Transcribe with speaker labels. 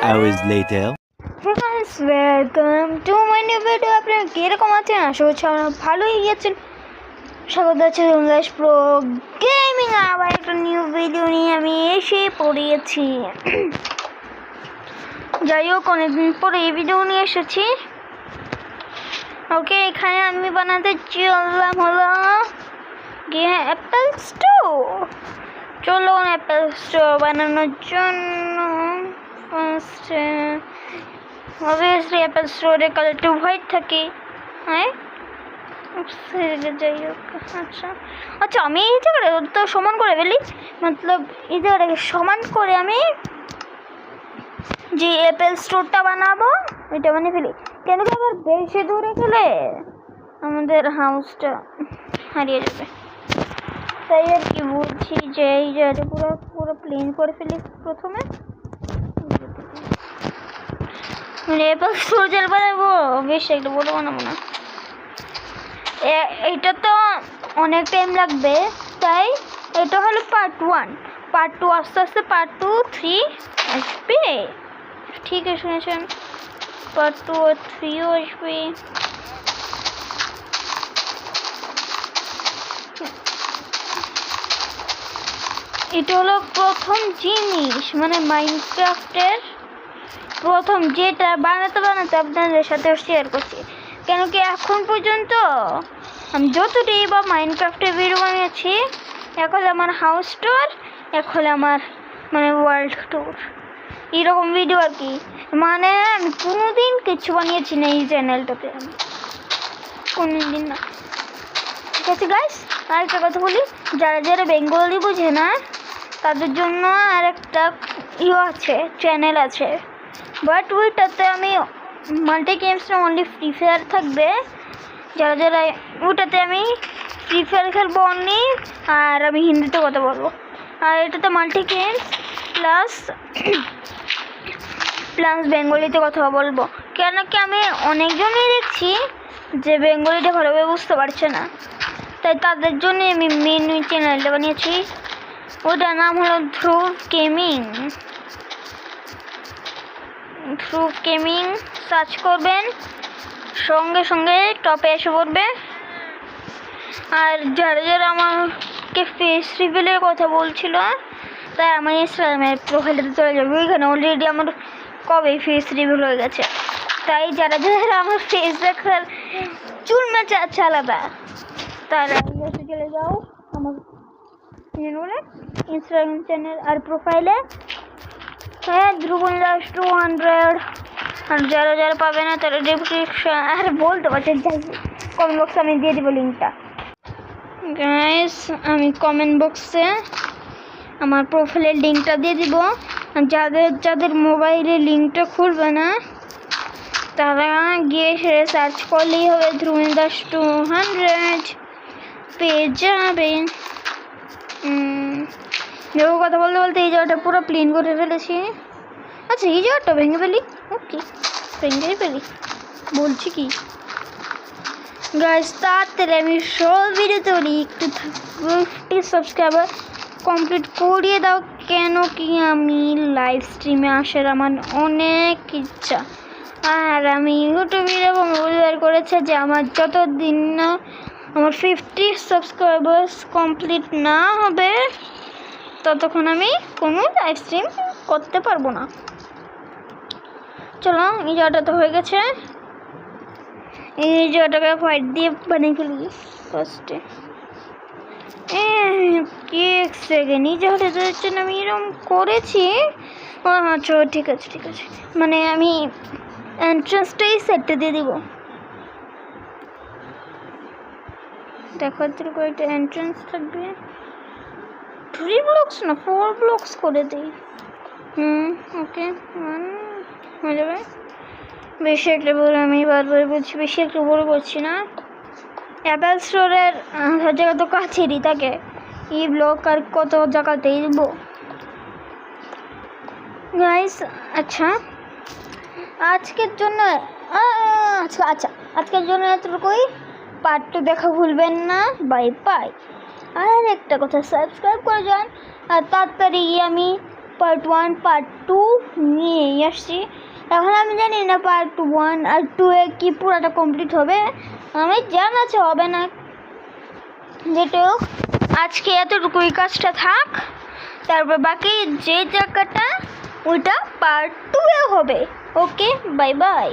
Speaker 1: hours later.
Speaker 2: Friends, welcome to my new video. আপনারা কিরকম আছেন? আশা করছি আপনারা ভালোই গেছেন। স্বাগত আছে উল্লাস প্রো গেমিং আবার একটা নিউ ভিডিও নিয়ে আমি এসে পড়েছি। যাই হোক, অনেকদিন পরে এই ভিডিও নিয়ে এসেছি। ওকে, এখানে আমি বানাতে চললাম হলো গিয়ে অ্যাপেল স্টোর। চলো অ্যাপেল স্টোর বানানোর জন্য ফার্স্টে অবভিয়াসলি অ্যাপেল স্টোরের কালারটা হোয়াইট থাকে। হ্যাঁ, যাই হোক, আচ্ছা আচ্ছা, আমি এই জায়গাটা তো সমান করে ফেলি, মতলব এই জায়গাটাকে সমান করে আমি যে অ্যাপেল স্টোরটা বানাবো ওইটা বানিয়ে ফেলি। কেন কি আবার বেশি দূরে গেলে আমাদের হাউসটা হারিয়ে যাবে, তাই আর কি বলছি যে এই জায়গাটা পুরো পুরো প্লেন করে ফেলি প্রথমে। মানে অ্যাপেল স্টোর জেল বানাবো, বেশ একটা বড় বানাবো না, এটা তো অনেক টাইম লাগবে। তাই এটা হলো পার্ট 1, পার্ট 2 আস্তে আস্তে পার্ট 2, 3 আসবে। ঠিক আছে, শুনেছেন, পার্ট 2 আর 3ও আসবে। এটা হলো প্রথম জিনিস, মানে মাইনক্রাফটের প্রথম যেটা বানাতে বানাতে আপনাদের সাথে শেয়ার করছি। কেন কি এখন পর্যন্ত আমি যতটাই বা মাইনক্রাফটের ভিডিও বানিয়েছি, এক হলে আমার হাউস ট্যুর, এক হলে আমার মানে ওয়ার্ল্ড ট্যুর, এরকম ভিডিও আর কি। মানে আমি কোনোদিন কিছু বানিয়েছি না এই চ্যানেলটাতে, আমি কোনোদিন না। ঠিক আছে গাইস, আর একটা কথা বলি, যারা যারা বেঙ্গলি বুঝে না তাদের জন্য আর একটা আছে, চ্যানেল আছে, বাট ওইটাতে আমি মাল্টি গেমস না, অনলি ফ্রি ফায়ার থাকবে। যারা যারা ওটাতে আমি ফ্রি ফায়ার খেলবো অনলি, আর আমি হিন্দিতে কথা বলবো। আর এটাতে মাল্টি গেমস প্লাস বেঙ্গলিতে কথা বলবো। কেন কি আমি অনেকজনই দেখছি যে বেঙ্গলিটা ভালোভাবে বুঝতে পারছে না, তাই তাদের জন্য আমি মেন চ্যানেলটা বানিয়েছি। ওটার নাম হলো ধ্রুব গেমিং। ধ্রুব গেমিং সার্চ করবেন, সঙ্গে সঙ্গে টপে এসে পড়বে। আর যারা যারা আমাকে ফেস রিভিলের কথা বলছিল, তাই আমার ইনস্টাগ্রামের প্রোফাইলটাতে চলে যাবে, ওইখানে অলরেডি আমার কবে ফেস রিভিল হয়ে গেছে। তাই যারা যারা আমার ফেস দেখার চুল মেচা আছে আলাদা, তারা চলে যাও আমার ইনস্টাগ্রাম চ্যানেল আর প্রোফাইলে, হ্যাঁ ধ্রুবনদাস 200। আর যারা যারা পাবে না তারা ডিসক্রিপশন আর বলতে পারছেন, যাই কমেন্ট বক্সে আমি দিয়ে দেবো লিঙ্কটা। গাইস, আমি কমেন্ট বক্সে আমার প্রোফাইলের লিঙ্কটা দিয়ে দিব। যাদের যাদের মোবাইলে লিঙ্কটা খুলবে না তারা গিয়ে সেটা সার্চ করলেই হবে, ধ্রুবনদাস 200 পেয়ে যাবেন। দেখো, কথা বলতে বলতে এই জায়গাটা পুরো প্লেন করে ফেলেছি। আচ্ছা, এই জায়গাটা ভেঙে ফেলি। ওকে, ভেঙেই ফেলি, বলছি কি গাইস, তাড়াতাড়ি আমি সব ভিডিও তৈরি একটু 50 সাবস্ক্রাইবার কমপ্লিট করিয়ে দাও। কেন কি আমি লাইভ স্ট্রিমে আসার আমার অনেক ইচ্ছা, আর আমি ইউটিউবে এরকম উল্লেখ করেছে যে আমার যতদিন না আমার 50 সাবস্ক্রাইবার্স কমপ্লিট না হবে ততক্ষণ আমি কোনো লাইভ স্ট্রিম করতে পারবো না। চলো, এই জায়গাটা তো হয়ে গেছে, এই জায়গাটাকে হোয়াইট দিয়ে বানিয়ে ফেলি ফার্স্টে। এক সেকেন্ড, এই জায়গাটা জন্য আমি এরকম করেছি। আচ্ছা, ঠিক আছে ঠিক আছে, মানে আমি এন্ট্রান্সটাই সেটটা দিয়ে দিব। দেখো, কয়েকটা এন্ট্রান্স থাকবে, 3 ব্লকস না 4 ব্লকস করে দিই। ওকে, 1 হয়ে যাবে। বেশি একটা বড়, আমি বারবার বলছি বেশি একটা বড় করছি না। অ্যাপেল স্টোরের জায়গা তো কাছেরই থাকে, এই ব্লক আর কত জায়গাতেই দেবো গাইস। আচ্ছা, আজকের জন্য আজকের জন্য এতটুকুই। পার্ট 2 দেখা ভুলবেন না। Bye bye. আর একটা কথা, সাবস্ক্রাইব করে যান, আর তাড়াতাড়ি আমি পার্ট 1 পার্ট 2 নিয়েই নিয়ে আসছি। এখন আমি জানি না পার্ট 1 আর 2 এ কি পুরোটা কমপ্লিট হবে, আমি জানা আছে হবে না। যেটা হোক, আজকে এতটুকুই কাজটা থাক, তারপর বাকি যে জায়গাটা ওইটা পার্ট 2 এ হবে। ওকে, বাই বাই।